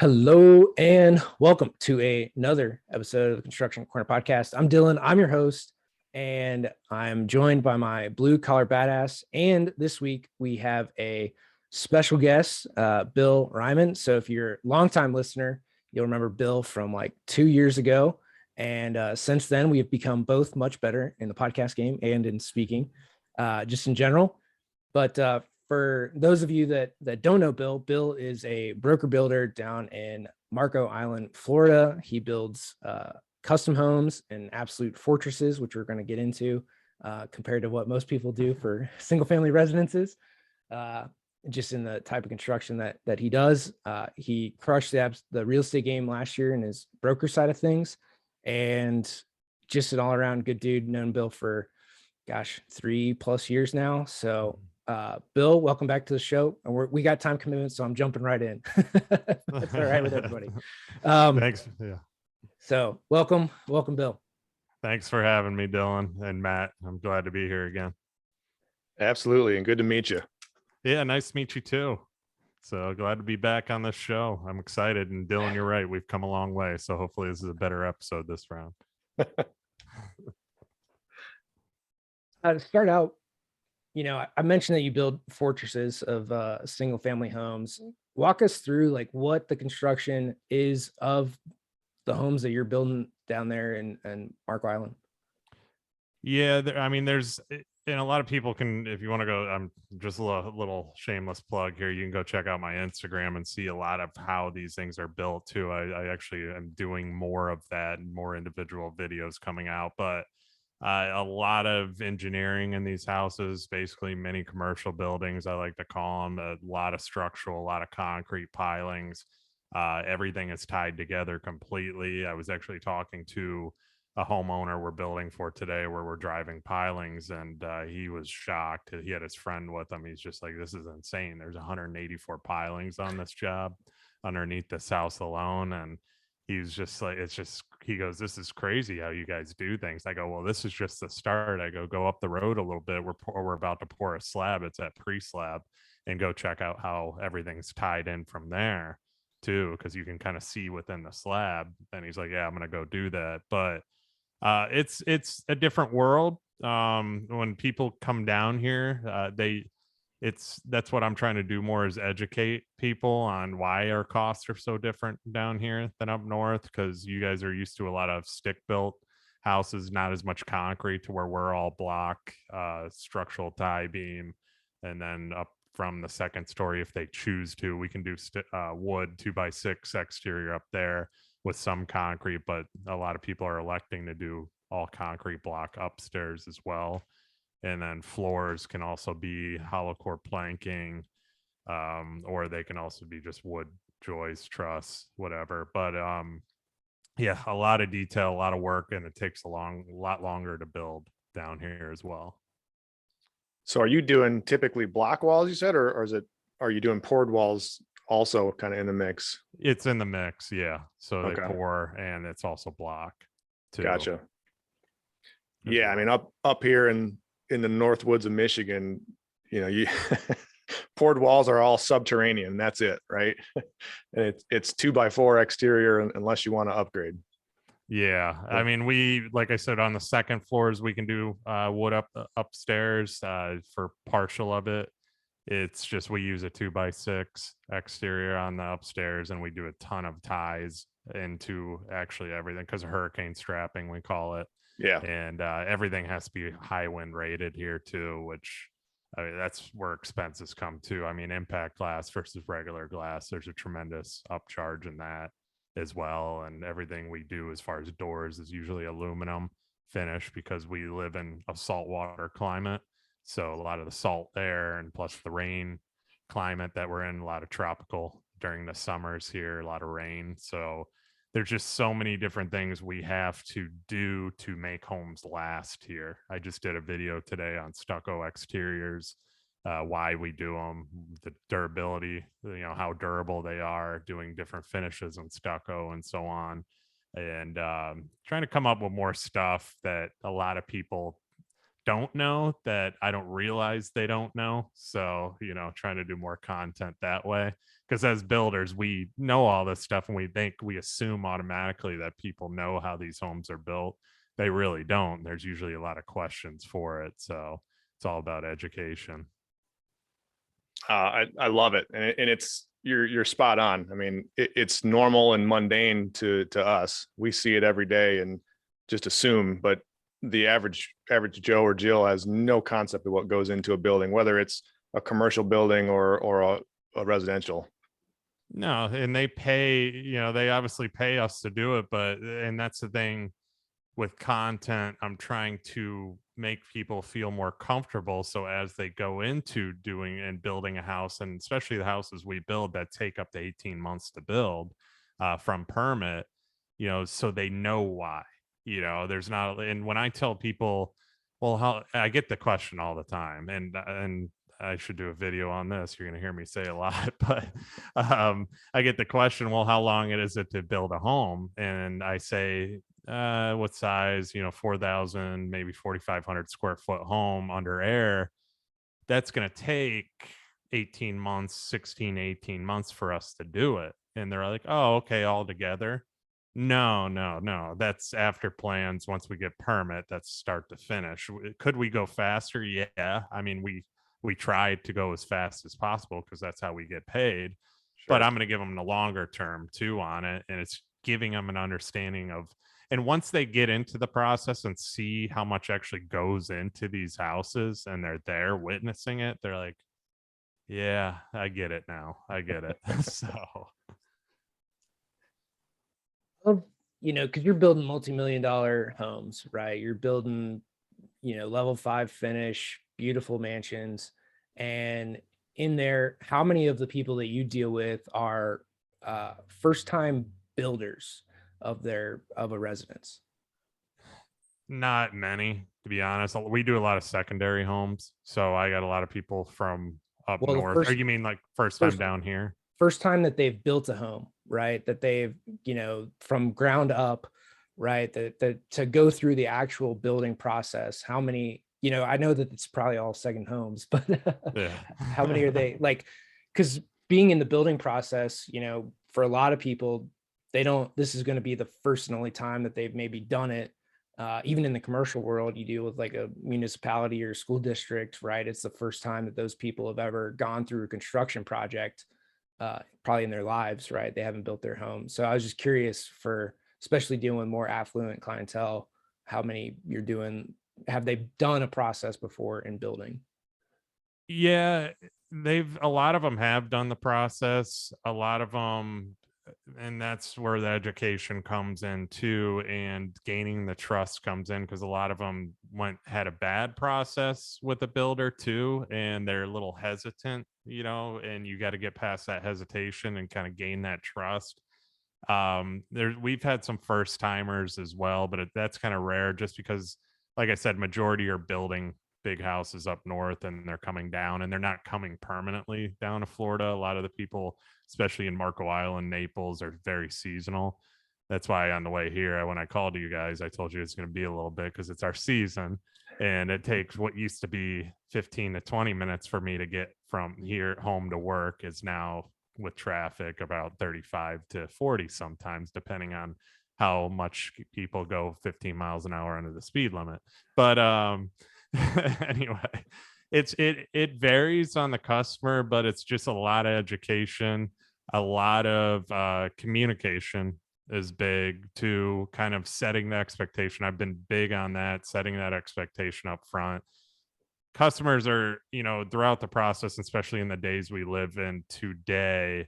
Hello and welcome to another episode of the Construction Corner Podcast. I'm Dylan, I'm your host, and I'm joined by my blue collar badass. And this week we have a special guest, Bill Reiman. So if you're a longtime listener, you'll remember Bill from like 2 years ago. And since then, we have become both much better in the podcast game and in speaking, just in general. But for those of you that don't know Bill is a broker builder down in Marco Island, Florida. He builds custom homes and absolute fortresses, which we're going to get into compared to what most people do for single family residences. Just in the type of construction that he does. He crushed the real estate game last year in his broker side of things, and just an all around good dude. Known Bill for 3+ years now. So Bill, welcome back to the show. And we got time commitments, so I'm jumping right in. That's all right with everybody. Thanks. Yeah. So welcome, Bill. Thanks for having me, Dylan and Matt. I'm glad to be here again. Absolutely. And good to meet you. Yeah, nice to meet you too. So glad to be back on this show. I'm excited. And Dylan, you're right. We've come a long way. So hopefully this is a better episode this round. To start out, I mentioned that you build fortresses of single family homes. Walk us through like what the construction is of the homes that you're building down there in Marco Island. Yeah, there's, and a lot of people can, if you want to go, I'm just a little shameless plug here. You can go check out my Instagram and see a lot of how these things are built too. I actually am doing more of that and more individual videos coming out, but a lot of engineering in these houses, basically many commercial buildings, I like to call them, a lot of structural, a lot of concrete pilings. Everything is tied together completely. I was actually talking to a homeowner we're building for today where we're driving pilings, and he was shocked. He had his friend with him. He's just like, this is insane. There's 184 pilings on this job underneath this house alone. And he's just like, he goes, this is crazy how you guys do things. I go, well, this is just the start. I go up the road a little bit. We're about to pour a slab. It's at pre-slab, and go check out how everything's tied in from there too, because you can kind of see within the slab. And he's like, yeah, I'm going to go do that. But it's a different world. When people come down here, that's what I'm trying to do more, is educate people on why our costs are so different down here than up north, because you guys are used to a lot of stick built houses, not as much concrete, to where we're all block, structural tie beam, and then up from the second story, if they choose to, we can do wood 2x6 exterior up there with some concrete, but a lot of people are electing to do all concrete block upstairs as well. And then floors can also be hollow core planking, or they can also be just wood joists, truss, whatever. But yeah, a lot of detail, a lot of work, and it takes a lot longer to build down here as well. So are you doing typically block walls, you said, or are you doing poured walls also kind of in the mix? It's in the mix, yeah. So they pour, and it's also block too. Gotcha. Yeah, I mean, up here in the North Woods of Michigan, you poured walls are all subterranean. That's it, right? And it's 2x4 exterior unless you want to upgrade. Yeah, I mean, we, like I said, on the second floors we can do wood upstairs for partial of it. It's just we use a 2x6 exterior on the upstairs, and we do a ton of ties into actually everything, because hurricane strapping, we call it. Yeah. And everything has to be high wind rated here too, which, I mean, that's where expenses come to. I mean, impact glass versus regular glass, there's a tremendous upcharge in that as well. And everything we do as far as doors is usually aluminum finish, because we live in a saltwater climate. So a lot of the salt there, and plus the rain climate that we're in, a lot of tropical during the summers here, a lot of rain. So there's just so many different things we have to do to make homes last here. I just did a video today on stucco exteriors, why we do them, the durability, how durable they are, doing different finishes in stucco and so on. And trying to come up with more stuff that a lot of people don't know that I don't realize they don't know. So, trying to do more content that way. Because as builders, we know all this stuff and we assume automatically that people know how these homes are built. They really don't. There's usually a lot of questions for it. So it's all about education. I love it, and you're spot on. I mean, it's normal and mundane to us. We see it every day and just assume, but the average Joe or Jill has no concept of what goes into a building, whether it's a commercial building or a residential. No, and they pay, they obviously pay us to do it, and that's the thing with content. I'm trying to make people feel more comfortable. So as they go into doing and building a house, and especially the houses we build that take up to 18 months to build from permit, so they know why, there's not, and when I tell people, well, how I get the question all the time, and I should do a video on this. You're going to hear me say a lot, but I get the question, well, how long is it to build a home? And I say, what size, 4,000, maybe 4,500 square foot home under air. That's going to take 18 months, 16, 18 months for us to do it. And they're like, oh, okay, all together. No. That's after plans. Once we get permit, that's start to finish. Could we go faster? Yeah. I mean, we tried to go as fast as possible because that's how we get paid. Sure. But I'm going to give them the longer term too on it. And it's giving them an understanding of, and once they get into the process and see how much actually goes into these houses and they're there witnessing it, they're like, yeah, I get it now. I get it. So, Well, because you're building multi-million-dollar homes, right? You're building, level 5 finish, beautiful mansions. And in there, how many of the people that you deal with are first-time builders of a residence? not many, to be honest. We do a lot of secondary homes. So I got a lot of people from up Well, the north. first- Or you mean like first time first- down here? First time that they've built a home, right? That they've, from ground up, right? That to go through the actual building process. How many, I know that it's probably all second homes, but Yeah. how many are they like? Because being in the building process, for a lot of people, this is going to be the first and only time that they've maybe done it. Even in the commercial world, you deal with like a municipality or school district, right? It's the first time that those people have ever gone through a construction project, probably in their lives, right? They haven't built their home. So I was just curious, for especially dealing with more affluent clientele, how many you're doing, have they done a process before in building? Yeah, a lot of them have done the process. A lot of them, and that's where the education comes in too, and gaining the trust comes in, because a lot of them had a bad process with a builder too, and they're a little hesitant, and you got to get past that hesitation and kind of gain that trust. We've had some first timers as well, but that's kind of rare, just because, like I said, majority are building big houses up north and they're coming down, and they're not coming permanently down to Florida. A lot of the people, especially in Marco Island, Naples, are very seasonal. That's why on the way here, when I called you guys, I told you it's going to be a little bit, because it's our season, and it takes what used to be 15 to 20 minutes for me to get from here home to work is now, with traffic, about 35 to 40 sometimes, depending on how much people go 15 miles an hour under the speed limit. But anyway, it varies on the customer, but it's just a lot of education, a lot of communication is big too, kind of setting the expectation. I've been big on that, setting that expectation up front. Customers are, throughout the process, especially in the days we live in today,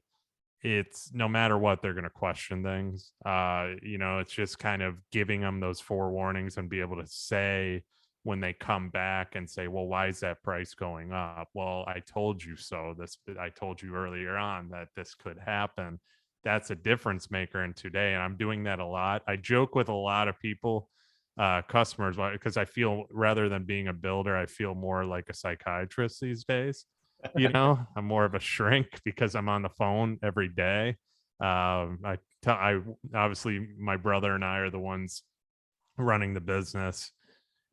it's no matter what, they're going to question things. It's just kind of giving them those forewarnings and be able to say, when they come back and say, well, why is that price going up? Well, I told you so. I told you earlier on that this could happen. That's a difference maker in today. And I'm doing that a lot. I joke with a lot of people, customers, because I feel, rather than being a builder, I feel more like a psychiatrist these days. I'm more of a shrink because I'm on the phone every day. I obviously, my brother and I are the ones running the business,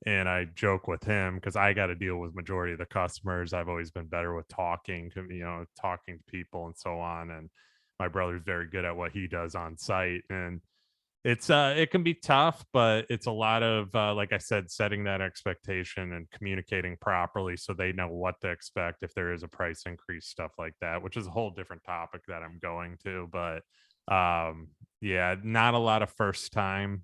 And I joke with him because I got to deal with majority of the customers. I've always been better with talking talking to people and so on. And my brother's very good at what he does on site. And it can be tough, but it's a lot of like I said, setting that expectation and communicating properly so they know what to expect if there is a price increase, stuff like that, which is a whole different topic that I'm going to. But yeah, not a lot of first time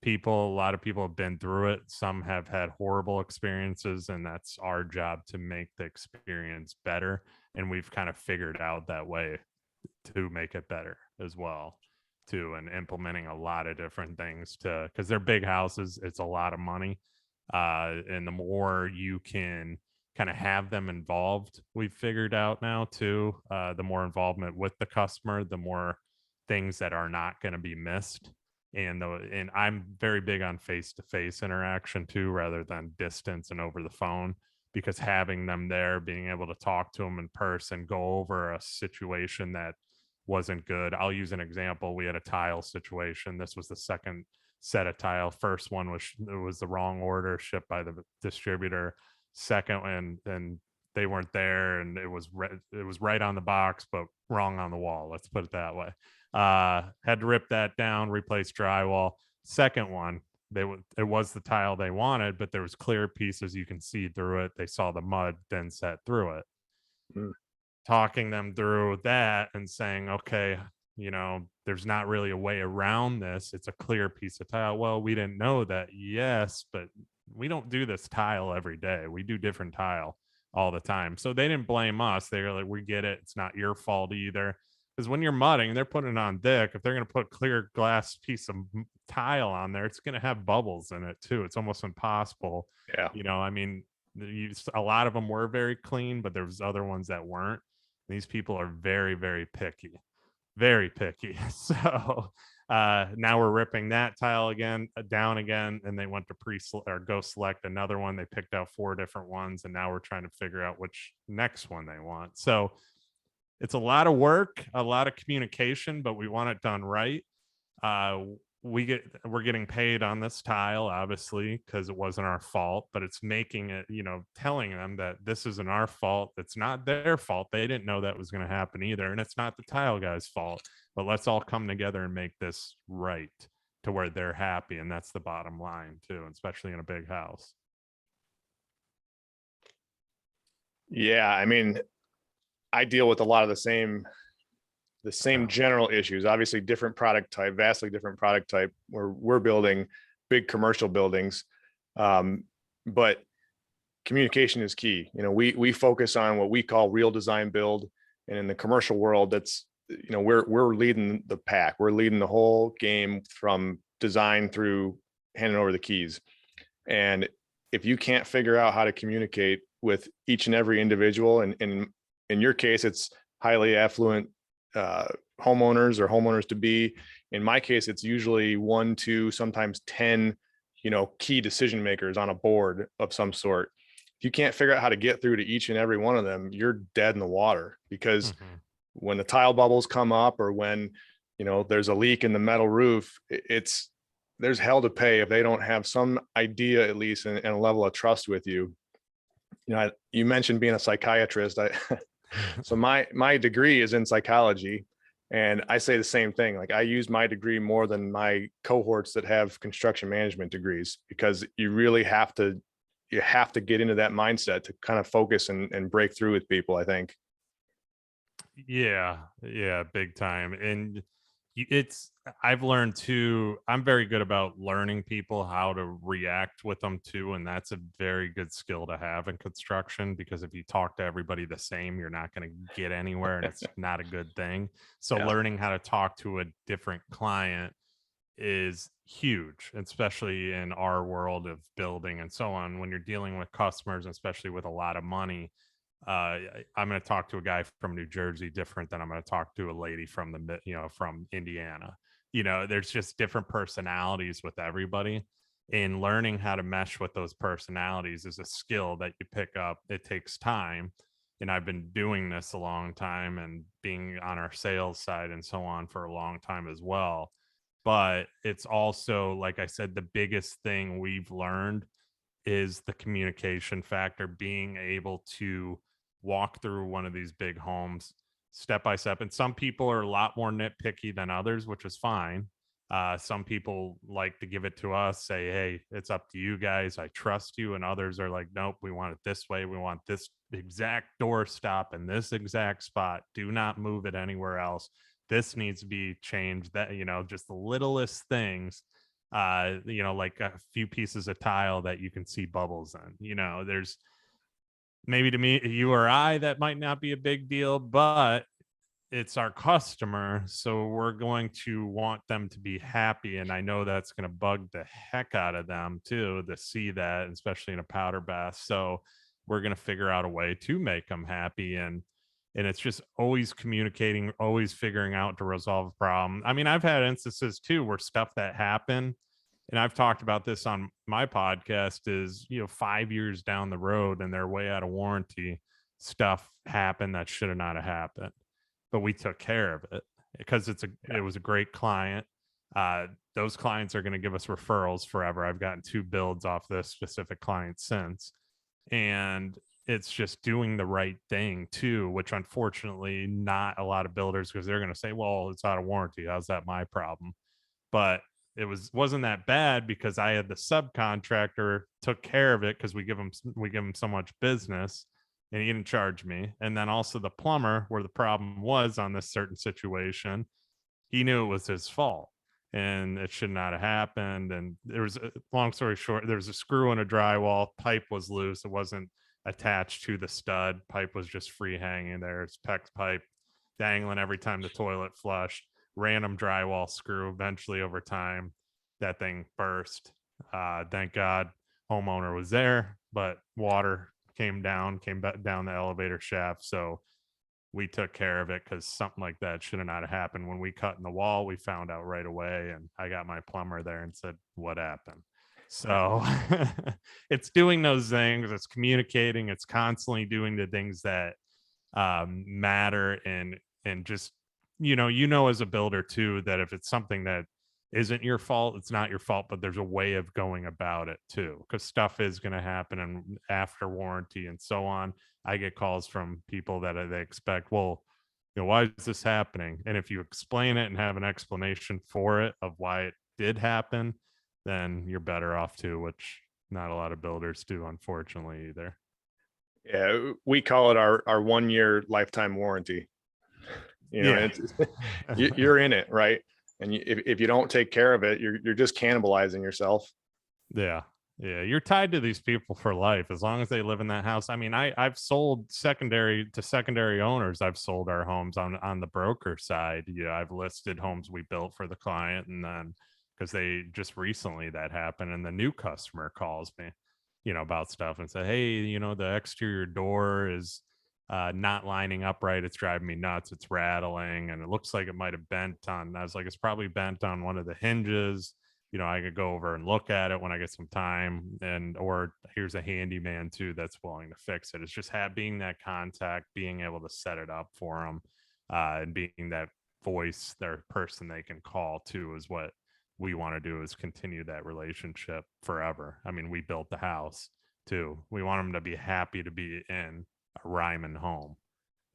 people. A lot of people have been through it. Some have had horrible experiences, and that's our job to make the experience better. And we've kind of figured out that way to make it better as well too, and implementing a lot of different things to, because they're big houses, it's a lot of money, and the more you can kind of have them involved, we've figured out now too, the more involvement with the customer, the more things that are not going to be missed. And I'm very big on face-to-face interaction too, rather than distance and over the phone, because having them there, being able to talk to them in person, go over a situation that wasn't good. I'll use an example. We had a tile situation. This was the second set of tile. First one was the wrong order, shipped by the distributor. Second one, and they weren't there, and it was right on the box, but wrong on the wall. Let's put it that way. Had to rip that down, replace drywall. Second one, it was the tile they wanted, but there was clear pieces you can see through it. They saw the mud then set through it. Mm. Talking them through that and saying, okay, there's not really a way around this. It's a clear piece of tile. Well, we didn't know that. Yes, but we don't do this tile every day. We do different tile all the time. So they didn't blame us. They were like, we get it. It's not your fault either. Because when you're mudding, they're putting it on thick. If they're going to put clear glass piece of tile on there, it's going to have bubbles in it too. It's almost impossible. Yeah. I mean, a lot of them were very clean, but there was other ones that weren't. These people are very, very picky, very picky. So now we're ripping that tile again, down again, and they went to go select another one. They picked out 4 different ones, and now we're trying to figure out which next one they want. So it's a lot of work, a lot of communication, but we want it done right. We're getting paid on this tile, obviously, because it wasn't our fault, but it's making it, telling them that this isn't our fault. It's not their fault. They didn't know that was going to happen either. And it's not the tile guy's fault, but let's all come together and make this right to where they're happy. And that's the bottom line too, especially in a big house. Yeah. I mean, I deal with a lot of the same general issues. Obviously different product type, vastly different product type, where we're building big commercial buildings. But communication is key. We focus on what we call real design build. And in the commercial world, that's, we're leading the pack. We're leading the whole game from design through handing over the keys. And if you can't figure out how to communicate with each and every individual, and in your case, it's highly affluent homeowners or homeowners to be. In my case, it's usually 1, 2, sometimes 10, key decision makers on a board of some sort. If you can't figure out how to get through to each and every one of them, you're dead in the water, because when the tile bubbles come up, or when, there's a leak in the metal roof, there's hell to pay if they don't have some idea, at least, and a level of trust with you. You mentioned being a psychiatrist. So my degree is in psychology, and I say the same thing. Like, I use my degree more than my cohorts that have construction management degrees, because you really have to get into that mindset to kind of focus and break through with people, I think. Yeah, big time. And I've learned too, I'm very good about learning people how to react with them too. And that's a very good skill to have in construction, because if you talk to everybody the same, you're not going to get anywhere, and it's not a good thing. So learning how to talk to a different client is huge, especially in our world of building and so on. When you're dealing with customers, especially with a lot of money, I'm going to talk to a guy from New Jersey different than I'm going to talk to a lady from from Indiana. There's just different personalities with everybody, and learning how to mesh with those personalities is a skill that you pick up. It takes time, and I've been doing this a long time, and being on our sales side and so on for a long time as well. But it's also, like I said, the biggest thing we've learned is the communication factor, being able to walk through one of these big homes step by step. And some people are a lot more nitpicky than others, which is fine. Some people like to give it to us, say, hey, it's up to you guys. I trust you. And others are like, nope, we want it this way. We want this exact door stop in this exact spot. Do not move it anywhere else. This needs to be changed. That, just the littlest things, like a few pieces of tile that you can see bubbles in. There's maybe to me, you or I, that might not be a big deal, but it's our customer, so we're going to want them to be happy, and I know that's going to bug the heck out of them too, to see that, especially in a powder bath. So we're going to figure out a way to make them happy, and it's just always communicating, always figuring out to resolve a problem. I mean, I've had instances too where stuff that happened, and I've talked about this on my podcast, is 5 years down the road and they're way out of warranty, stuff happened that should have not have happened, but we took care of it because it was a great client. Those clients are going to give us referrals forever. I've gotten 2 builds off this specific client since, and it's just doing the right thing too, which unfortunately not a lot of builders, because they're going to say, well, it's out of warranty. How's that my problem? But it wasn't that bad because I had the subcontractor took care of it, because we give them so much business, and he didn't charge me. And then also the plumber, where the problem was on this certain situation, he knew it was his fault and it should not have happened. And there was long story short, there was a screw in a drywall, pipe was loose. It wasn't attached to the stud. Pipe was just free hanging there. It's PEX pipe dangling every time the toilet flushed. Random drywall screw. Eventually over time, that thing burst. Thank God homeowner was there, but water came back down the elevator shaft. So we took care of it, because something like that should have not have happened. When we cut in the wall, we found out right away, and I got my plumber there and said, what happened? So it's doing those things, it's communicating, it's constantly doing the things that matter, and just as a builder too, that if it's something that isn't your fault, it's not your fault, but there's a way of going about it too, because stuff is going to happen, and after warranty and so on. I get calls from people that they expect, well, why is this happening? And if you explain it and have an explanation for it of why it did happen, then you're better off too, which not a lot of builders do, unfortunately, either. Yeah, we call it our 1-year lifetime warranty. You're in it, right? And if you don't take care of it, you're just cannibalizing yourself. Yeah. You're tied to these people for life, as long as they live in that house. I mean, I've sold secondary owners. I've sold our homes on the broker side. I've listed homes we built for the client, and then because they just recently that happened, and the new customer calls me, about stuff and say, hey, the exterior door is not lining up right. It's driving me nuts. It's rattling, and it looks like it might have bent on. I was like, it's probably bent on one of the hinges. I could go over and look at it when I get some time, or here's a handyman too that's willing to fix it. It's just being that contact, being able to set it up for them, and being that voice, their person they can call too, is what we want to do, is continue that relationship forever. I mean, we built the house too. We want them to be happy to be in a Reiman home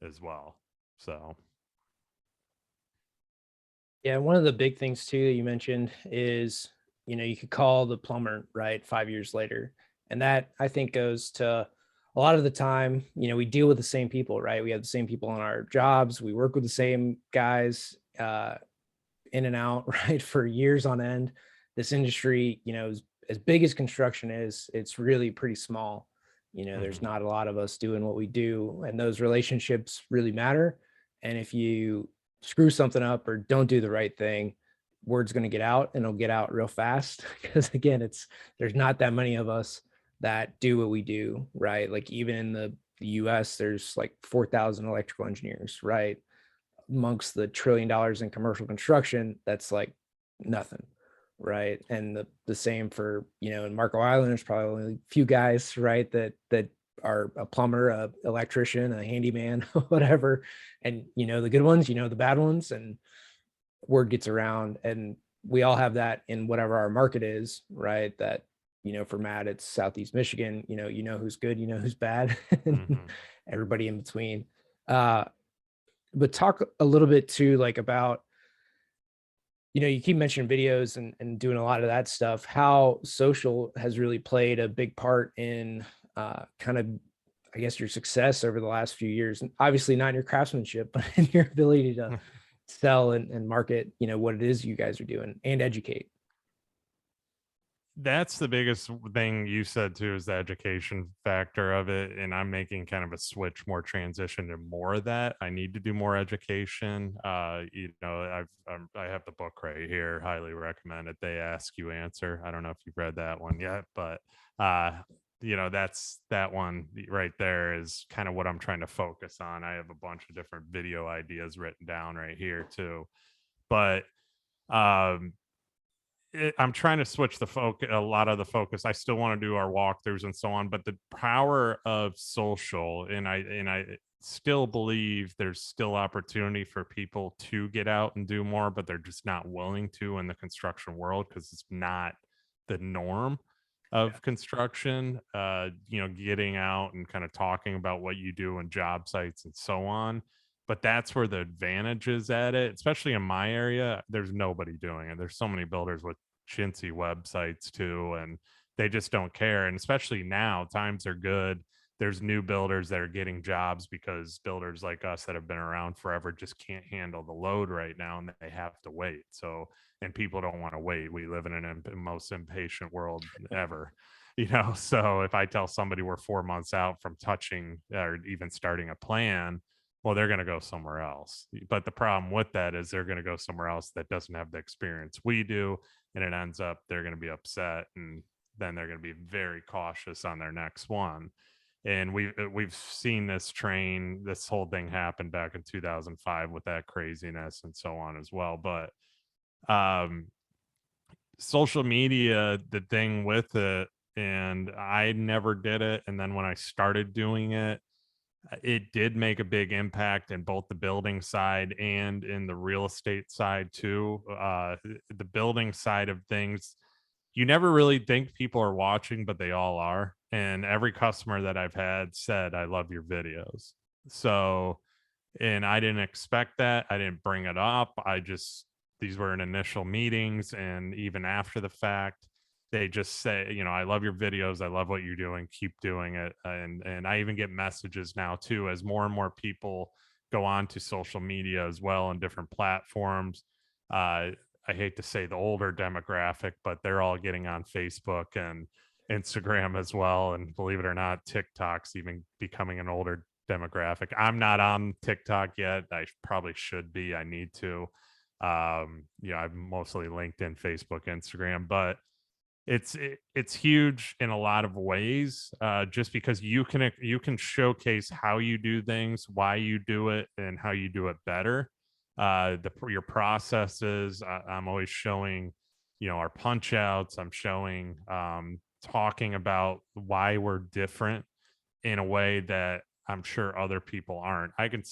as well. So Yeah, one of the big things too that you mentioned is, you could call the plumber, right, 5 years later. And that, I think, goes to a lot of the time, we deal with the same people, right? We have the same people on our jobs. We work with the same guys in and out, right, for years on end. This industry, as big as construction is, it's really pretty small. There's not a lot of us doing what we do, and those relationships really matter. And if you screw something up or don't do the right thing, word's going to get out, and it'll get out real fast, because again, there's not that many of us that do what we do, right? Like even in the US, there's like 4,000 electrical engineers, right? Amongst the $1 trillion in commercial construction, that's like nothing, right? And the same for, in Marco Island, there's probably only a few guys, right, that are a plumber, a electrician, a handyman, whatever. And the good ones, the bad ones, and word gets around, and we all have that in whatever our market is, right? That for Matt, it's Southeast Michigan, who's good, who's bad, and everybody in between. But talk a little bit too, like about, you keep mentioning videos and doing a lot of that stuff, how social has really played a big part in kind of, I guess, your success over the last few years. And obviously not in your craftsmanship, but in your ability to sell and market, what it is you guys are doing and educate. That's the biggest thing you said too, is the education factor of it. And I'm making kind of a switch, more transition to more of that. I need to do more education. I have the book right here, highly recommend it. They Ask You Answer. I don't know if you've read that one yet, but that's that one right there is kind of what I'm trying to focus on. I have a bunch of different video ideas written down right here too, but I'm trying to switch the focus, a lot of the focus. I still want to do our walkthroughs and so on, but the power of social, and I still believe there's still opportunity for people to get out and do more, but they're just not willing to in the construction world because it's not the norm of construction. Getting out and kind of talking about what you do in job sites and so on. But that's where the advantage is at it, especially in my area. There's nobody doing it. There's so many builders with chintzy websites too, and they just don't care. And especially now, times are good. There's new builders that are getting jobs because builders like us that have been around forever just can't handle the load right now, and they have to wait. So, and people don't want to wait. We live in an most impatient world ever. So if I tell somebody we're 4 months out from touching or even starting a plan, well, they're going to go somewhere else. But the problem with that is they're going to go somewhere else that doesn't have the experience we do. And it ends up they're going to be upset, and then they're going to be very cautious on their next one. And we've seen this whole thing happen back in 2005 with that craziness and so on as well. But social media, the thing with it, and I never did it. And then when I started doing it, it did make a big impact in both the building side and in the real estate side too. The building side of things, you never really think people are watching, but they all are. And every customer that I've had said, I love your videos. So, and I didn't expect that. I didn't bring it up. These were in initial meetings, and even after the fact, they just say, I love your videos. I love what you're doing. Keep doing it. And I even get messages now too, as more and more people go on to social media as well and different platforms. I hate to say the older demographic, but they're all getting on Facebook and Instagram as well. And believe it or not, TikTok's even becoming an older demographic. I'm not on TikTok yet. I probably should be. I need to. I'm mostly LinkedIn, Facebook, Instagram, but it's huge in a lot of ways, just because you can showcase how you do things, why you do it, and how you do it better. Your processes. I'm always showing, our punch outs. I'm showing, talking about why we're different in a way that I'm sure other people aren't. I can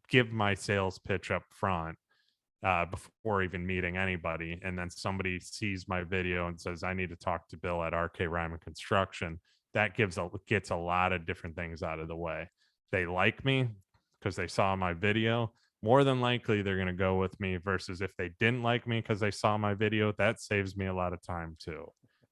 give my sales pitch up front, before even meeting anybody. And then somebody sees my video and says, I need to talk to Bill at RK Reiman Construction. That gets a lot of different things out of the way. They like me because they saw my video. More than likely, they're going to go with me, versus if they didn't like me because they saw my video, that saves me a lot of time too.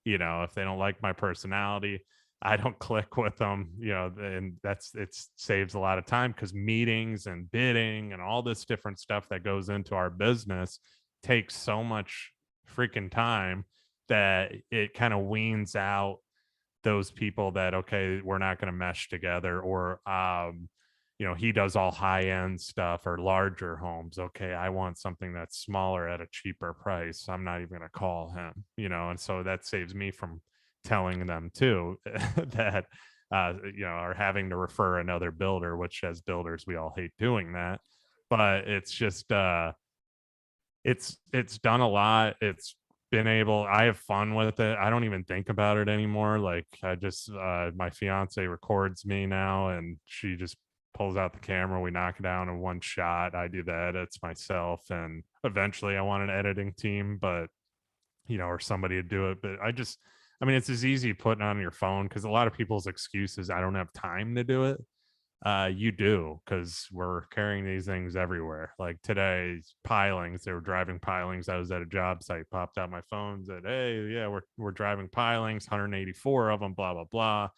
If they don't like my personality, I don't click with them, and it saves a lot of time, because meetings and bidding and all this different stuff that goes into our business takes so much freaking time that it kind of weans out those people that, okay, we're not going to mesh together, or he does all high end stuff or larger homes. Okay, I want something that's smaller at a cheaper price. I'm not even going to call him, and so that saves me from telling them too that are having to refer another builder, which as builders we all hate doing that. But it's just it's done a lot. I have fun with it. I don't even think about it anymore. Like, I just my fiance records me now, and she just pulls out the camera. We knock it down in one shot. I do the edits myself, and eventually I want an editing team, but or somebody to do it. But I mean, it's as easy putting on your phone, because a lot of people's excuse is I don't have time to do it. You do, because we're carrying these things everywhere. Like today's pilings, they were driving pilings. I was at a job site, popped out my phone, said, "Hey, yeah, we're driving pilings, 184 of them, blah blah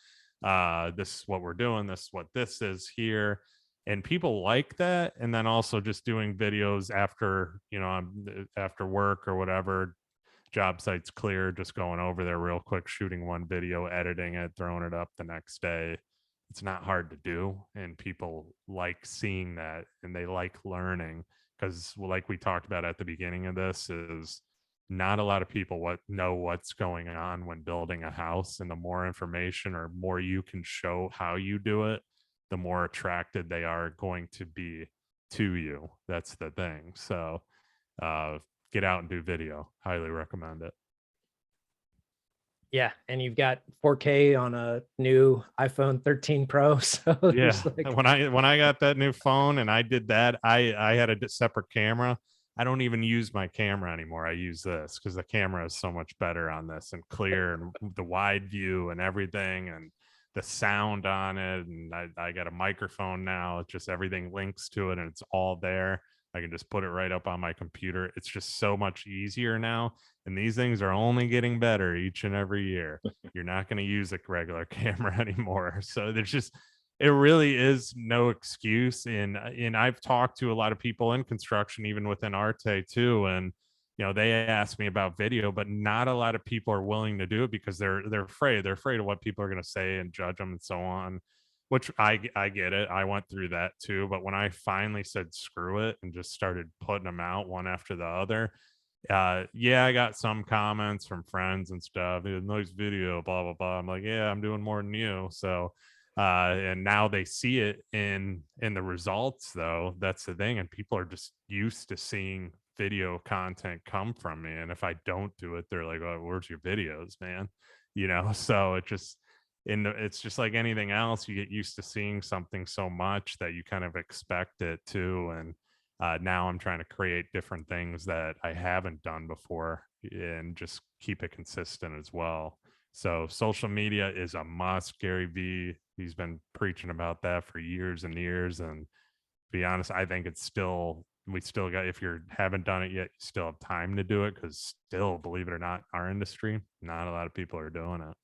blah. This is what we're doing. This is what this is here." And people like that. And then also just doing videos after, after work or whatever, job site's clear, just going over there real quick, shooting one video, editing it, throwing it up the next day. It's not hard to do, and people like seeing that, and they like learning, because like we talked about at the beginning of this, is not a lot of people know what's going on when building a house, and the more information or more you can show how you do it, the more attracted they are going to be to you. That's the thing. So get out and do video. Highly recommend it. Yeah, and you've got 4K on a new iPhone 13 Pro. So Yeah, like, when I got that new phone and I did that, I had a separate camera. I don't even use my camera anymore. I use this because the camera is so much better on this, and clear, and the wide view and everything, and the sound on it. And I got a microphone now. It's just everything links to it, and it's all there. I can just put it right up on my computer. It's just so much easier now. And these things are only getting better each and every year. You're not going to use a regular camera anymore. So it really is no excuse. And I've talked to a lot of people in construction, even within Arte too. And, they ask me about video, but not a lot of people are willing to do it because they're afraid. They're afraid of what people are going to say and judge them and so on, which I get it. I went through that too. But when I finally said screw it and just started putting them out one after the other, yeah, I got some comments from friends and stuff. Nice video, blah blah blah. I'm like, yeah, I'm doing more than you. So and now they see it in the results, though. That's the thing. And people are just used to seeing video content come from me. And if I don't do it, they're like, oh, where's your videos, man? So it's just like anything else. You get used to seeing something so much that you kind of expect it to. And now I'm trying to create different things that I haven't done before and just keep it consistent as well. So social media is a must. Gary Vee, he's been preaching about that for years and years. And to be honest, I think we still got, if you haven't done it yet, you still have time to do it, because still, believe it or not, our industry, not a lot of people are doing it.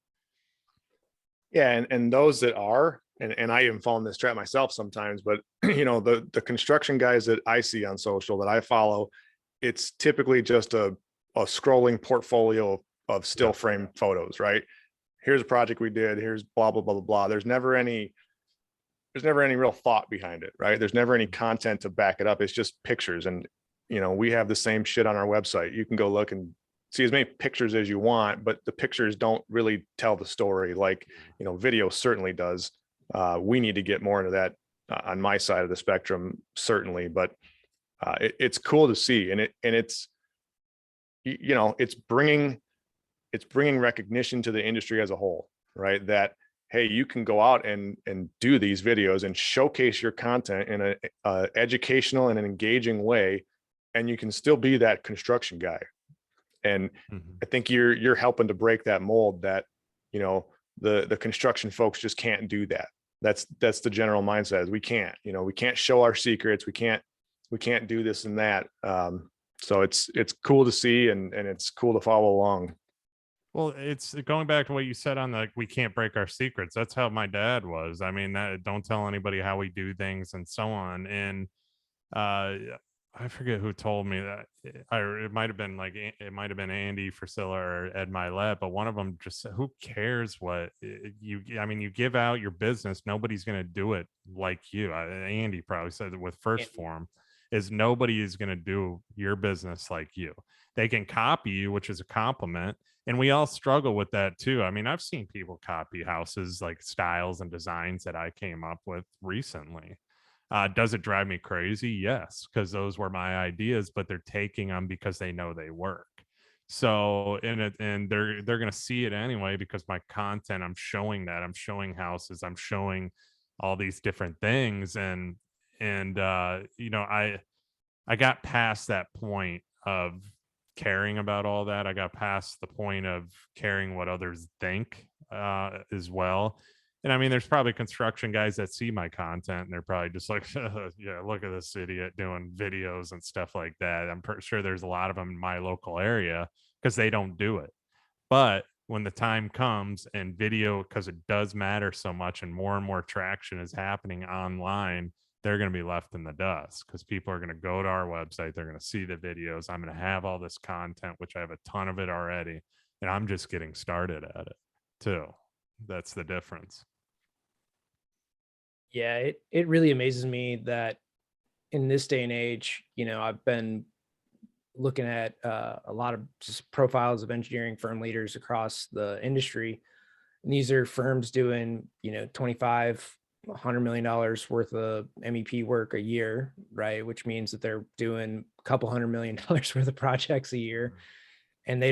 Yeah, and those that are, and I even fall in this trap myself sometimes, but the construction guys that I see on social that I follow, it's typically just a scrolling portfolio of still frame photos, right? Here's a project we did, here's blah blah blah blah blah. There's never any real thought behind it, right? There's never any content to back it up. It's just pictures. And we have the same shit on our website. You can go look and see as many pictures as you want, but the pictures don't really tell the story like video certainly does. We need to get more into that on my side of the spectrum, certainly. But it's cool to see, and it's bringing recognition to the industry as a whole, right? That hey, you can go out and do these videos and showcase your content in a educational and an engaging way, and you can still be that construction guy. And I think you're helping to break that mold that the construction folks just can't do that. That's the general mindset, is we can't show our secrets, we can't do this and that. So it's cool to see, and it's cool to follow along. Well, it's going back to what you said on we can't break our secrets. That's how my dad was. I mean, don't tell anybody how we do things and so on. And I forget who told me that. It might have been Andy Frisilla or Ed Milet, but one of them just said, who cares what you give out your business. Nobody's going to do it like you. Andy probably said it with First Form, is nobody is going to do your business like you. They can copy you, which is a compliment. And we all struggle with that too. I mean, I've seen people copy houses, like styles and designs that I came up with recently. Does it drive me crazy? Yes, because those were my ideas, but they're taking them because they know they work. So and they're going to see it anyway, because my content, I'm showing houses, I'm showing all these different things. And I got past that point of caring about all that. I got past the point of caring what others think as well. And I mean, there's probably construction guys that see my content and they're probably just like, yeah, look at this idiot doing videos and stuff like that. I'm sure there's a lot of them in my local area because they don't do it. But when the time comes and video, because it does matter so much and more traction is happening online, they're going to be left in the dust because people are going to go to our website. They're going to see the videos. I'm going to have all this content, which I have a ton of it already. And I'm just getting started at it too. That's the difference. Yeah, it really amazes me that in this day and age, I've been looking at a lot of just profiles of engineering firm leaders across the industry. And these are firms doing, 25, $100 million worth of MEP work a year, right? Which means that they're doing a couple $100 million worth of projects a year. And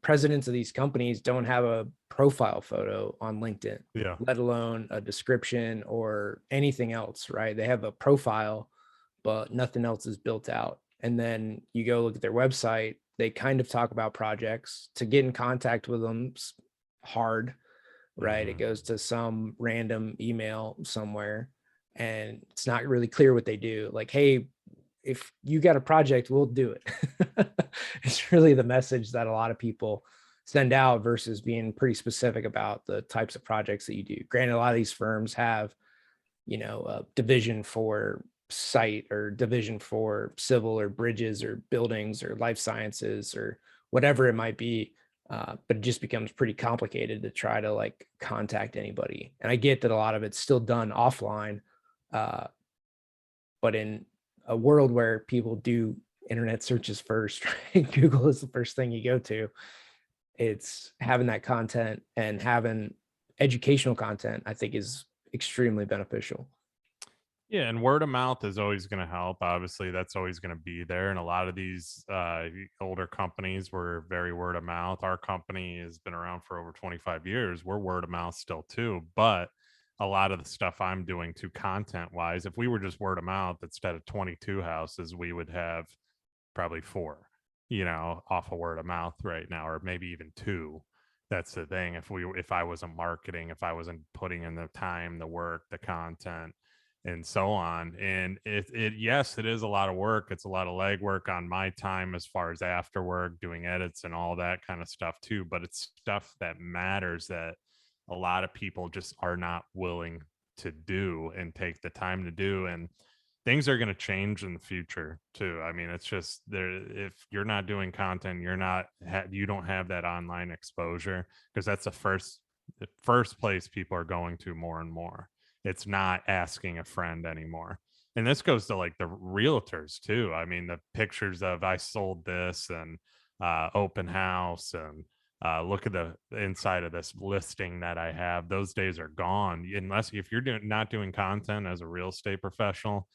presidents of these companies don't have a profile photo on LinkedIn, Yeah. let alone a description or anything else, right? They have a profile, but nothing else is built out. And then you go look at their website, they kind of talk about projects. To get in contact with them, hard, right? It goes to some random email somewhere and it's not really clear what they do. Like, hey, if you got a project, we'll do it. It's really the message that a lot of people send out versus being pretty specific about the types of projects that you do. Granted, a lot of these firms have, a division for site or division for civil or bridges or buildings or life sciences or whatever it might be. But it just becomes pretty complicated to try to like contact anybody. And I get that a lot of it's still done offline. But in a world where people do internet searches first, right? Google is the first thing you go to. It's having that content and having educational content, I think, is extremely beneficial. Yeah, and word of mouth is always going to help. Obviously, that's always going to be there. And a lot of these older companies were very word of mouth. Our company has been around for over 25 years. We're word of mouth still too. But a lot of the stuff I'm doing too content wise, if we were just word of mouth instead of 22 houses, we would have probably 4, off of word of mouth right now, or maybe even 2. That's the thing. If I wasn't marketing, if I wasn't putting in the time, the work, the content, and so on. And yes, it is a lot of work. It's a lot of legwork on my time as far as after work, doing edits and all that kind of stuff too. But it's stuff that matters that a lot of people just are not willing to do and take the time to do. And things are going to change in the future too. I mean, it's just there. If you're not doing content, you don't have that online exposure, because that's the first place people are going to more and more. It's not asking a friend anymore. And this goes to like the realtors too. I mean, the pictures of I sold this and open house and look at the inside of this listing that I have. Those days are gone. Unless if you're not doing content as a real estate professional,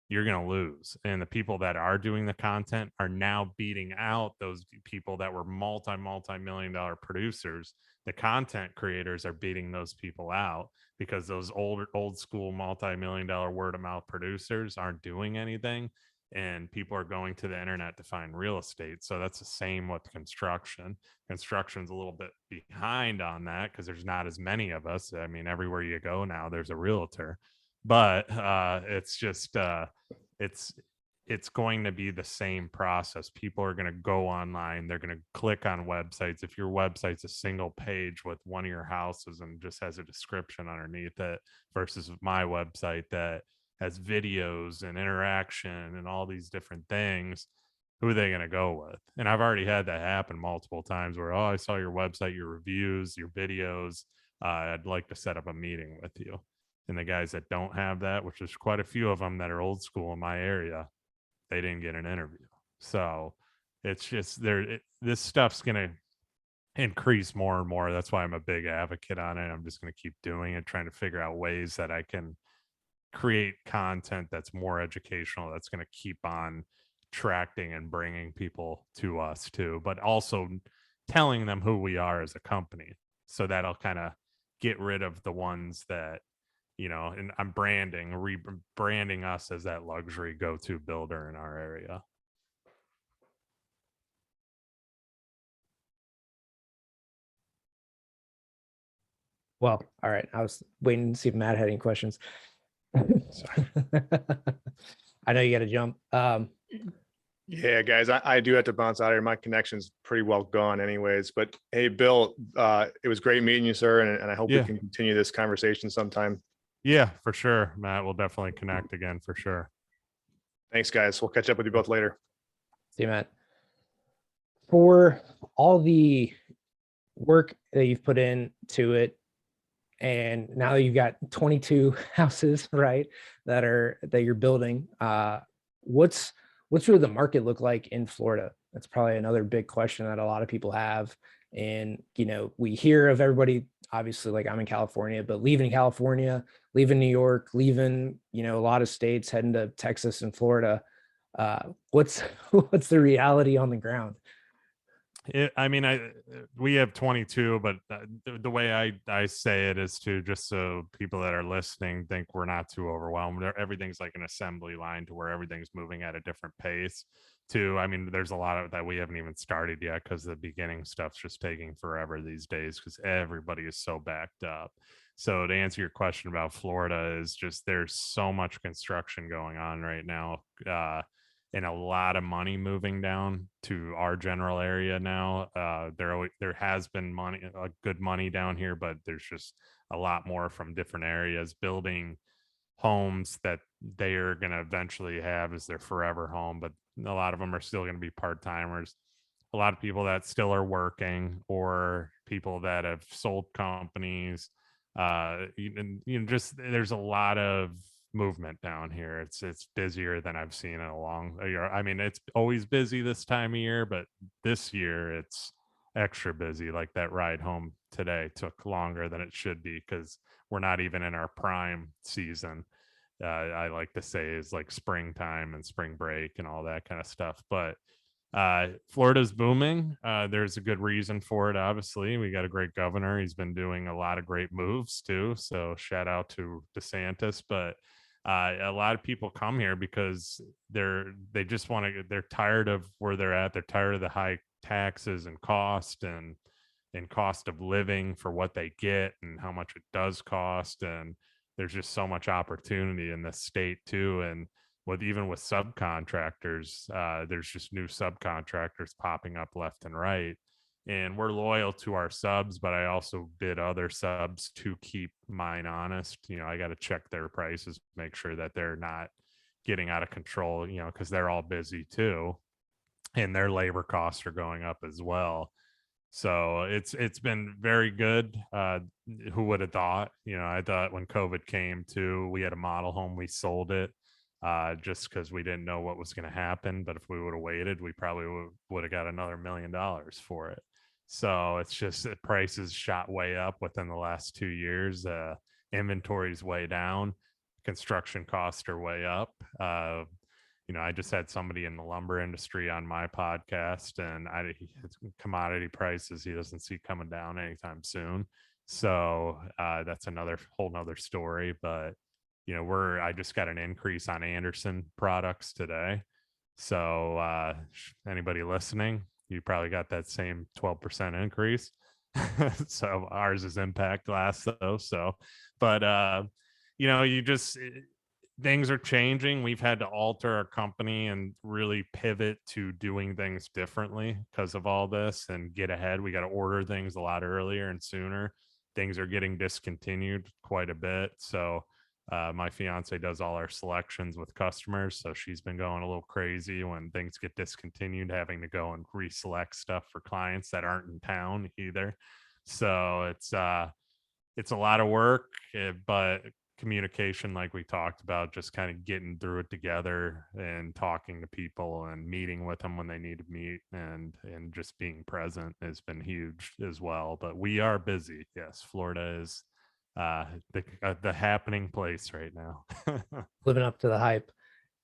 you're going to lose. And the people that are doing the content are now beating out those people that were multi-million dollar producers. The content creators are beating those people out because those old school multi-million dollar word of mouth producers aren't doing anything, and people are going to the internet to find real estate. So that's the same with construction. Construction's a little bit behind on that because there's not as many of us. I mean, everywhere you go now, there's a realtor. But it's just it's going to be the same process. People are going to go online, they're going to click on websites. If your website's a single page with one of your houses and just has a description underneath it, versus my website that has videos and interaction and all these different things, who are they going to go with? And I've already had that happen multiple times where, oh, I saw your website, your reviews, your videos, I'd like to set up a meeting with you. And the guys that don't have that, which is quite a few of them that are old school in my area, they didn't get an interview. So it's just this stuff's going to increase more and more. That's why I'm a big advocate on it. I'm just going to keep doing it, trying to figure out ways that I can create content that's more educational, that's going to keep on attracting and bringing people to us too, but also telling them who we are as a company. So that'll kind of get rid of the ones that, and I'm rebranding us as that luxury go-to builder in our area. Well, all right. I was waiting to see if Matt had any questions. Sorry. I know you got to jump. Yeah, guys, I do have to bounce out here. My connection's pretty well gone anyways, but hey, Bill, it was great meeting you, sir. And I hope we Yeah. can continue this conversation sometime. Yeah, for sure, Matt. We'll definitely connect again for sure. Thanks, guys. We'll catch up with you both later. See you, Matt. For all the work that you've put into it, and now that you've got 22 houses, right, that you're building, what's really the market look like in Florida? That's probably another big question that a lot of people have. And we hear of everybody, obviously, like I'm in California, but leaving California, leaving New York, leaving a lot of states, heading to Texas and Florida. What's the reality on the ground? We have 22, but the way I say it is to just so people that are listening think we're not too overwhelmed. Everything's like an assembly line to where everything's moving at a different pace. There's a lot of that we haven't even started yet because the beginning stuff's just taking forever these days because everybody is so backed up. So to answer your question about Florida is just there's so much construction going on right now. And a lot of money moving down to our general area now. There has been good money down here, but there's just a lot more from different areas building homes that they are going to eventually have as their forever home. But a lot of them are still going to be part-timers. A lot of people that still are working or people that have sold companies. Just there's a lot of movement down here. It's busier than I've seen in a long year. It's always busy this time of year, but this year it's extra busy. Like that ride home today took longer than it should be because we're not even in our prime season. I like to say is like springtime and spring break and all that kind of stuff. But Florida's booming. There's a good reason for it. Obviously, we got a great governor. He's been doing a lot of great moves too. So shout out to DeSantis. But a lot of people come here because they just want to. They're tired of where they're at. They're tired of the high taxes and cost and cost of living for what they get and how much it does cost. And there's just so much opportunity in this state too. And even with subcontractors, there's just new subcontractors popping up left and right. And we're loyal to our subs, but I also bid other subs to keep mine honest. I got to check their prices, make sure that they're not getting out of control, because they're all busy too. And their labor costs are going up as well. So it's been very good. Who would have thought? I thought when COVID came too, we had a model home, we sold it just because we didn't know what was going to happen. But if we would have waited, we probably would have got another $1 million for it. So it's just that prices shot way up within the last 2 years. Inventory's way down. Construction costs are way up. I just had somebody in the lumber industry on my podcast, and commodity prices he doesn't see coming down anytime soon. So that's another whole nother story. But I just got an increase on Anderson products today. So anybody listening, you probably got that same 12% increase. So ours is impact glass though. So, but you just things are changing. We've had to alter our company and really pivot to doing things differently because of all this and get ahead. We got to order things a lot earlier and sooner. Things are getting discontinued quite a bit. So my fiance does all our selections with customers. So she's been going a little crazy when things get discontinued, having to go and reselect stuff for clients that aren't in town either. So it's a lot of work, but communication, like we talked about, just kind of getting through it together and talking to people and meeting with them when they need to meet and just being present has been huge as well. But we are busy. Yes, Florida is the happening place right now. Living up to the hype.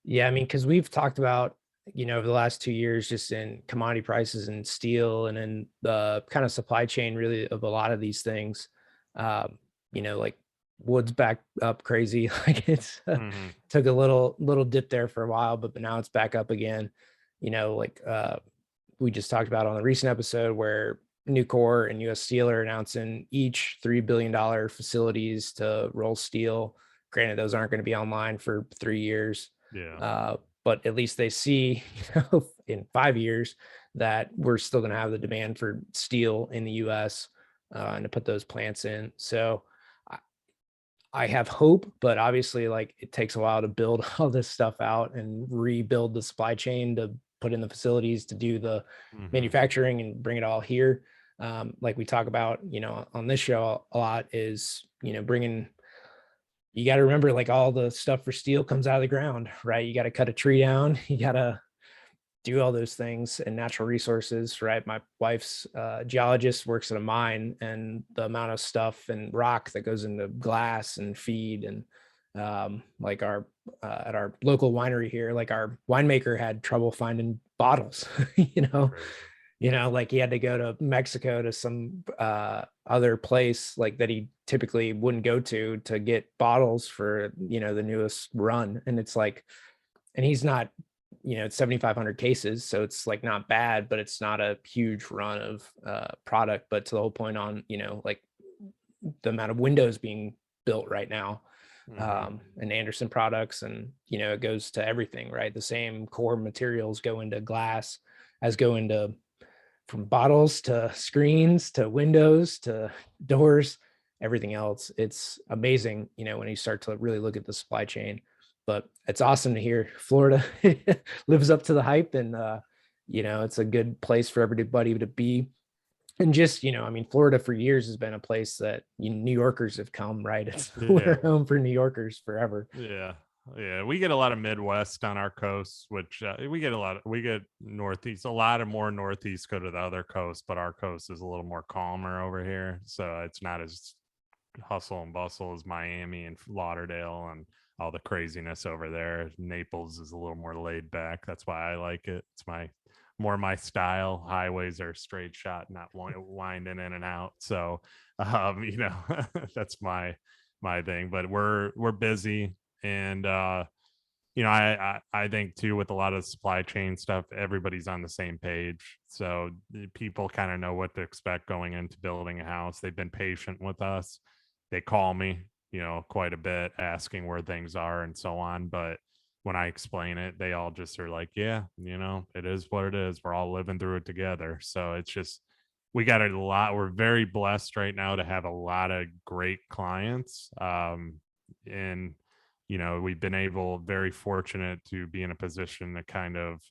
Yeah, because we've talked about over the last 2 years, just in commodity prices and steel and in the kind of supply chain really of a lot of these things. Like wood's back up crazy. Like it's took a little dip there for a while, but now it's back up again. Like we just talked about on the recent episode where Nucor and US Steel are announcing each $3 billion facilities to roll steel. Granted, those aren't going to be online for 3 years. Yeah. But at least they see, in 5 years that we're still going to have the demand for steel in the US, and to put those plants in. So I have hope, but obviously, like, it takes a while to build all this stuff out and rebuild the supply chain to put in the facilities to do the manufacturing and bring it all here. Like we talk about, on this show a lot is, bringing, you got to remember, like, all the stuff for steel comes out of the ground, right? You got to cut a tree down, you got to do all those things, and natural resources, right? My wife's geologist, works in a mine, and the amount of stuff and rock that goes into glass and feed, and like our at our local winery here, like, our winemaker had trouble finding bottles. Like, he had to go to Mexico to some other place, like, that he typically wouldn't go to get bottles for the newest run. And it's like, and he's not, it's 7,500 cases, so it's like not bad, but it's not a huge run of product. But to the whole point on, like, the amount of windows being built right now, and Anderson products, and it goes to everything, right? The same core materials go into glass as go into, from bottles to screens to windows to doors, everything else. It's amazing, when you start to really look at the supply chain. But it's awesome to hear Florida lives up to the hype, and it's a good place for everybody to be. And just, Florida for years has been a place that New Yorkers have come, right? It's we're home for New Yorkers forever. Yeah, we get a lot of Midwest on our coast, which we get Northeast. A lot of more Northeast go to the other coast, but our coast is a little more calmer over here, so it's not as hustle and bustle as Miami and Lauderdale and all the craziness over there. Naples is a little more laid back. That's why I like it. It's more my style. Highways are straight shot, not winding in and out. So, that's my thing. But we're busy, and I think too, with a lot of supply chain stuff, everybody's on the same page. So people kind of know what to expect going into building a house. They've been patient with us. They call me, quite a bit, asking where things are and so on. But when I explain it, they all just are like, yeah, it is what it is. We're all living through it together. So it's just, we got a lot. We're very blessed right now to have a lot of great clients. And we've been very fortunate to be in a position to kind of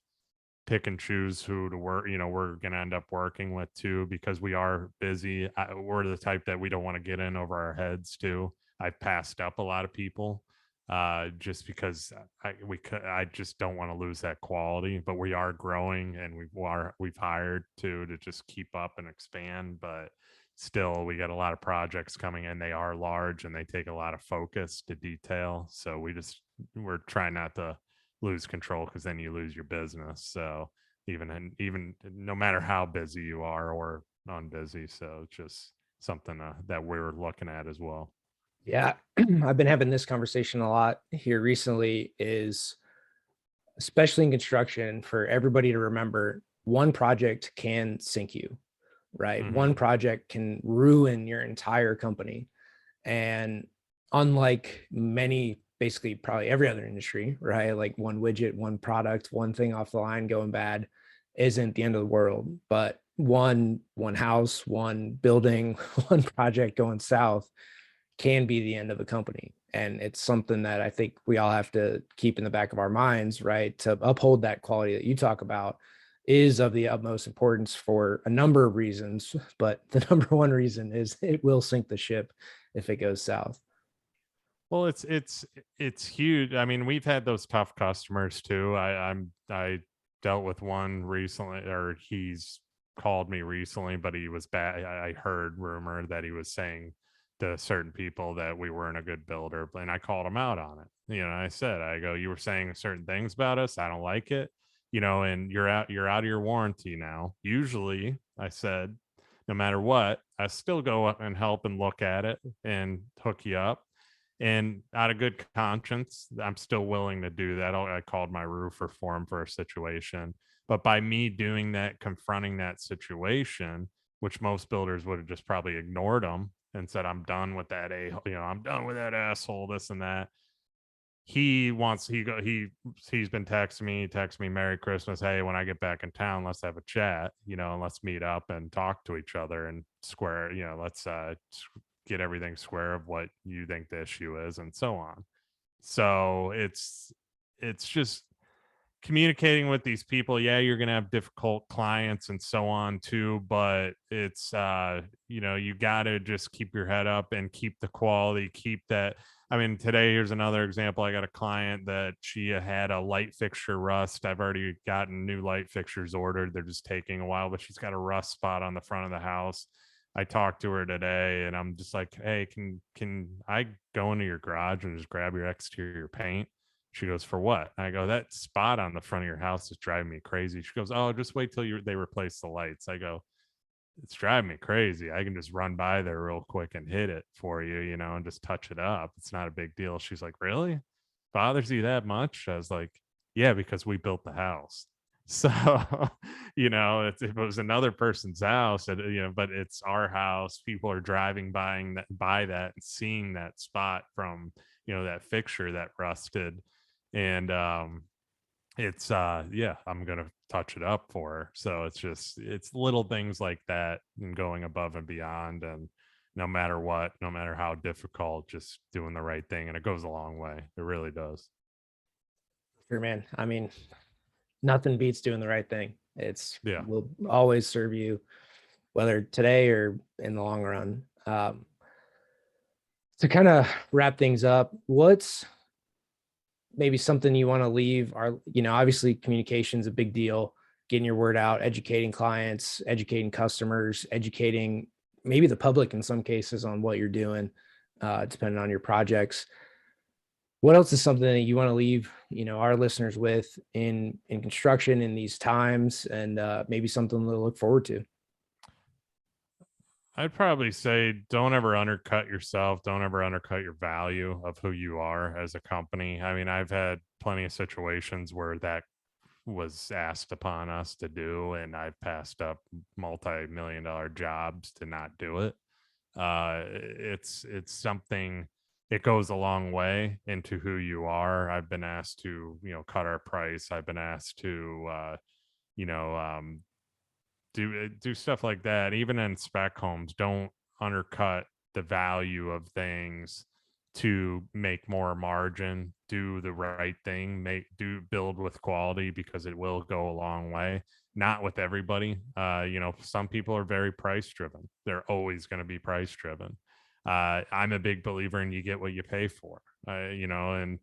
pick and choose who to work, we're going to end up working with too, because we are busy. We're the type that we don't want to get in over our heads too. I've passed up a lot of people just because I just don't want to lose that quality, but we are growing, and we've hired to just keep up and expand. But still, we got a lot of projects coming in. They are large, and they take a lot of focus to detail. So we're trying not to lose control, because then you lose your business. So even no matter how busy you are or unbusy. So it's just something that we're looking at as well. Yeah. I've been having this conversation a lot here recently, is especially in construction, for everybody to remember, one project can sink you, right? One project can ruin your entire company. And unlike basically probably every other industry, right? Like, one widget, one product, one thing off the line going bad isn't the end of the world. But one house, one building, one project going south can be the end of a company. And it's something that I think we all have to keep in the back of our minds, right? To uphold that quality that you talk about is of the utmost importance for a number of reasons. But the number one reason is it will sink the ship if it goes south. Well, it's huge. I mean, we've had those tough customers too. I dealt with one recently, or he's called me recently, but he was bad. I heard rumor that he was saying to certain people that we weren't a good builder, and I called him out on it. I go, you were saying certain things about us. I don't like it. And you're out of your warranty now. Usually, I said, no matter what, I still go up and help and look at it and hook you up. And out of good conscience, I'm still willing to do that. I called my roofer for him for a situation. But by me doing that, confronting that situation, which most builders would have just probably ignored him and said, I'm done with that. I'm done with that asshole, this and that. He's been texting me Merry Christmas. Hey, when I get back in town, let's have a chat, and let's meet up and talk to each other and square, let's get everything square of what you think the issue is and so on. So it's just communicating with these people. Yeah, you're going to have difficult clients and so on too, but it's you got to just keep your head up and keep the quality, keep that. I mean, today, here's another example. I got a client that she had a light fixture rust. I've already gotten new light fixtures ordered. They're just taking a while, but she's got a rust spot on the front of the house. I talked to her today and I'm just like, hey, can I go into your garage and just grab your exterior paint? She goes, for what? I go, that spot on the front of your house is driving me crazy. She goes, oh, just wait till they replace the lights. I go, it's driving me crazy. I can just run by there real quick and hit it for you, and just touch it up. It's not a big deal. She's like, really? Bothers you that much? I was like, yeah, because we built the house. So, if it was another person's house, but it's our house. People are driving by that and seeing that spot from, that fixture that rusted. And it's I'm gonna touch it up for her. So it's little things like that and going above and beyond, and no matter what, no matter how difficult, just doing the right thing, and it goes a long way. It really does. Sure, man. I mean, nothing beats doing the right thing. Yeah. Will always serve you, whether today or in the long run. To kind of wrap things up, what's maybe something you want to leave obviously communication is a big deal, getting your word out, educating clients, educating customers, educating maybe the public in some cases on what you're doing, depending on your projects. What else is something that you want to leave, our listeners with in construction in these times, and maybe something to look forward to? I'd probably say don't ever undercut yourself. Don't ever undercut your value of who you are as a company. I mean, I've had plenty of situations where that was asked upon us to do, and I've passed up multi-million-dollar jobs to not do it. It's something. It goes a long way into who you are. I've been asked to, cut our price. I've been asked to, you know, um, do stuff like that. Even in spec homes, don't undercut the value of things to make more margin. Do the right thing, build with quality, because it will go a long way. Not with everybody. Some people are very price driven. They're always going to be price driven. I'm a big believer in you get what you pay for. And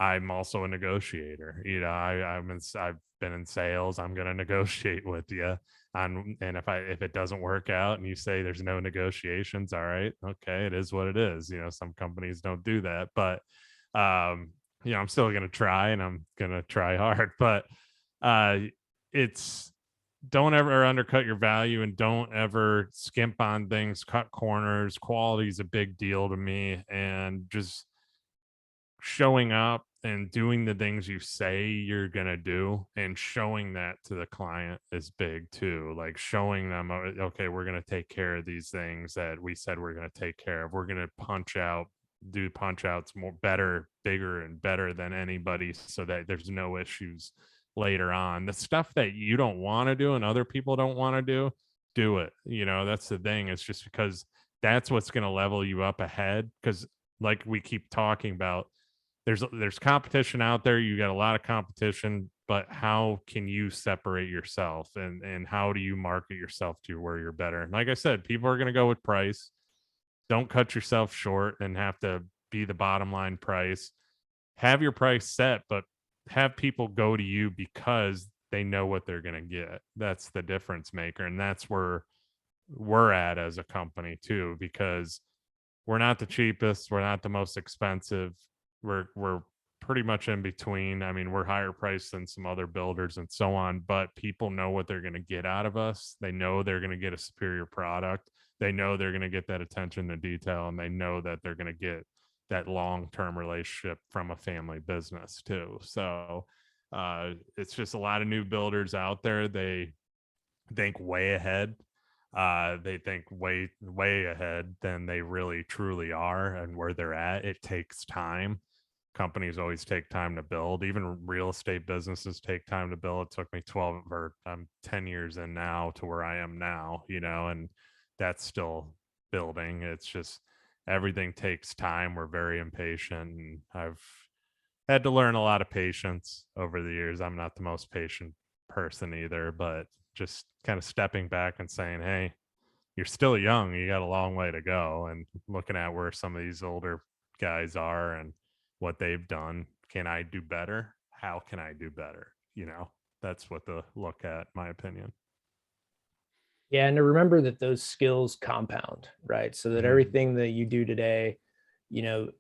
I'm also a negotiator. I've been in sales. I'm going to negotiate with you. And if it doesn't work out and you say there's no negotiations, all right, okay, it is what it is. Some companies don't do that, but I'm still going to try, and I'm going to try hard. But it's don't ever undercut your value, and don't ever skimp on things, cut corners. Quality is a big deal to me, and just showing up and doing the things you say you're going to do, and showing that to the client is big too. Like showing them, okay, we're going to take care of these things that we said we're going to take care of. We're going to do punch outs more, better, bigger, and better than anybody, so that there's no issues later on. The stuff that you don't want to do and other people don't want to do it. That's the thing. It's just because that's what's going to level you up ahead. Because like we keep talking about, there's competition out there. You got a lot of competition, but how can you separate yourself, and how do you market yourself to where you're better? And like I said, people are going to go with price. Don't cut yourself short and have to be the bottom line price. Have your price set, but have people go to you because they know what they're going to get. That's the difference maker. And that's where we're at as a company too, because we're not the cheapest. We're not the most expensive. We're pretty much in between. I mean, we're higher priced than some other builders and so on, but people know what they're going to get out of us. They know they're going to get a superior product. They know they're going to get that attention to detail, and they know that they're going to get that long-term relationship from a family business too. So it's just a lot of new builders out there. They think way ahead. they think way ahead than they really truly are, and where they're at, it takes time. Companies always take time to build. Even real estate businesses take time to build. It took me 12 or I'm 10 years in now to where I am now, and that's still building. It's just everything takes time. We're very impatient, and I've had to learn a lot of patience over the years. I'm not the most patient person either, but just kind of stepping back and saying, hey, you're still young, you got a long way to go, and looking at where some of these older guys are and what they've done. Can I do better? How can I do better? That's what to look at, my opinion. Yeah, and to remember that those skills compound, right? So that everything that you do today,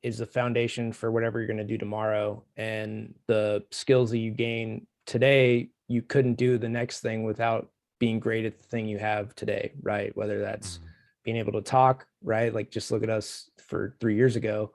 is the foundation for whatever you're going to do tomorrow. And the skills that you gain today, you couldn't do the next thing without being great at the thing you have today, right? Whether that's being able to talk, right? Like just look at us for 3 years ago,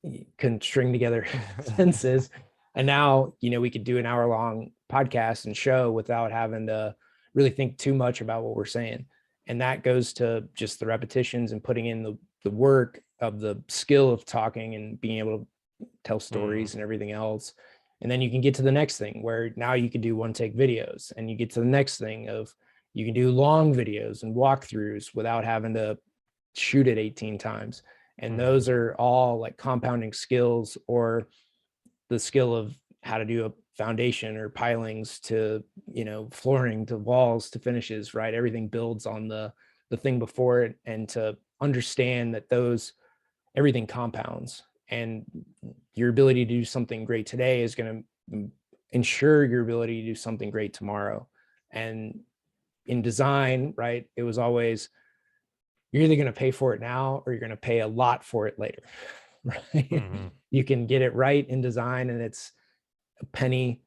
you couldn't string together sentences. And now, we could do an hour-long podcast and show without having to really think too much about what we're saying. And that goes to just the repetitions and putting in the work of the skill of talking and being able to tell stories and everything else. And then you can get to the next thing where now you can do one take videos, and you get to the next thing of you can do long videos and walkthroughs without having to shoot it 18 times. And those are all like compounding skills, or the skill of how to do a foundation or pilings to, flooring to walls to finishes, right? Everything builds on the thing before it, and to understand that everything compounds, and your ability to do something great today is going to ensure your ability to do something great tomorrow. And in design, right, it was always, you're either going to pay for it now or you're going to pay a lot for it later. Right? You can get it right in design and it's a penny,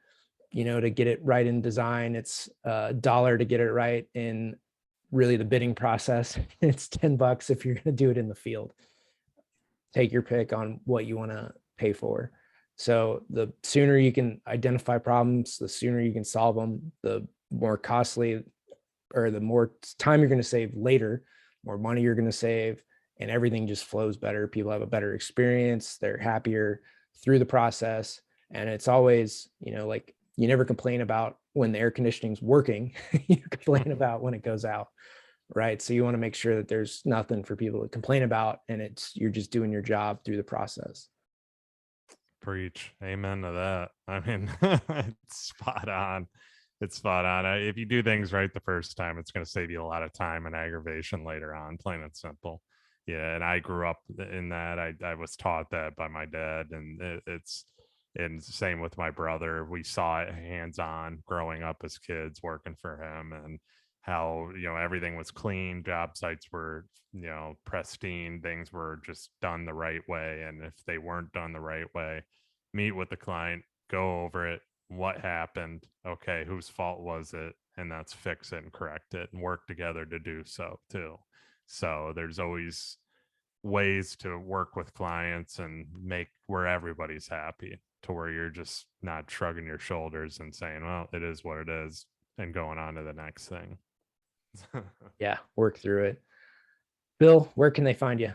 to get it right in design. It's $1 to get it right in really the bidding process. It's $10 if you're going to do it in the field. Take your pick on what you want to pay for. So the sooner you can identify problems, the sooner you can solve them, the more costly, or the more time you're going to save later, more money you're going to save, and everything just flows better. People have a better experience. They're happier through the process. And it's always, like you never complain about when the air conditioning's working, you complain about when it goes out. Right. So you want to make sure that there's nothing for people to complain about, and you're just doing your job through the process. Preach. Amen to that. I mean, it's spot on. It's spot on. If you do things right the first time, it's going to save you a lot of time and aggravation later on, plain and simple. Yeah. And I grew up in that. I was taught that by my dad, and and same with my brother. We saw it hands on growing up as kids, working for him, and how everything was clean, job sites were pristine, things were just done the right way. And if they weren't done the right way, meet with the client, go over it, what happened, okay, whose fault was it, and that's fix it and correct it, and work together to do so too. So there's always ways to work with clients and make where everybody's happy, to where you're just not shrugging your shoulders and saying, well, it is what it is, and going on to the next thing. Yeah, work through it. Bill, where can they find you?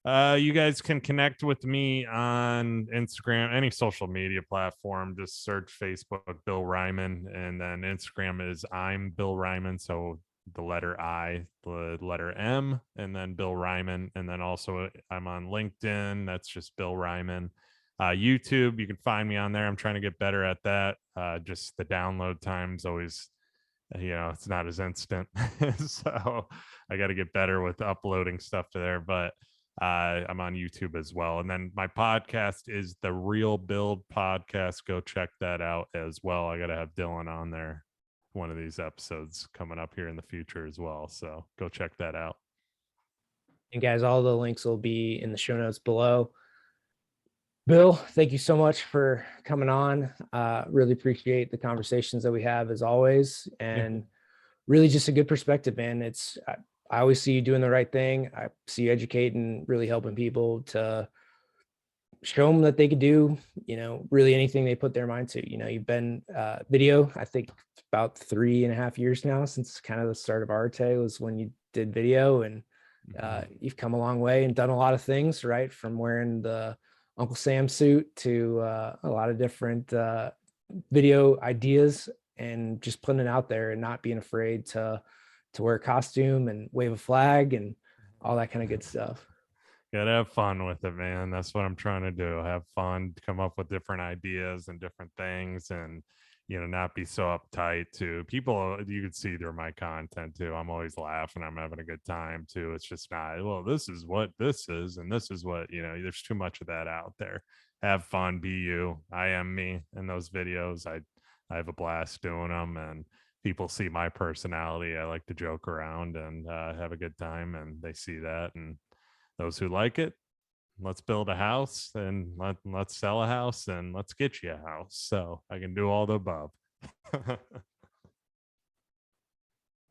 You guys can connect with me on Instagram, any social media platform. Just search Facebook Bill Reiman, and then Instagram is I'm Bill Reiman. So the letter I, the letter M, and then Bill Reiman. And then also I'm on LinkedIn. That's just Bill Reiman. YouTube, you can find me on there. I'm trying to get better at that. Just the download time's always, it's not as instant. So I got to get better with uploading stuff to there, but I'm on YouTube as well. And then my podcast is the Real Build Podcast. Go check that out as well. I got to have Dylan on there one of these episodes coming up here in the future as well. So go check that out. And guys, all the links will be in the show notes below. Bill, thank you so much for coming on. Really appreciate the conversations that we have as always. And really just a good perspective, man. I always see you doing the right thing. I see you educating, really helping people to show them that they could do, really anything they put their mind to. You've been video, I think about 3.5 years now since kind of the start of Arte was when you did video, and you've come a long way and done a lot of things, right? From wearing the Uncle Sam suit to a lot of different video ideas, and just putting it out there and not being afraid to wear a costume and wave a flag and all that kind of good stuff. Gotta have fun with it, man. That's what I'm trying to do. Have fun, come up with different ideas and different things, and not be so uptight too. People, you could see through my content too. I'm always laughing. I'm having a good time too. It's just not, well, this is what this is, and this is what, there's too much of that out there. Have fun, be you. I am me in those videos. I have a blast doing them, and people see my personality. I like to joke around and have a good time, and they see that. And those who like it, let's build a house, and let's sell a house, and let's get you a house. So I can do all the above. All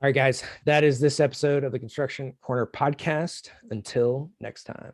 right, guys, that is this episode of the Construction Corner podcast. Until next time.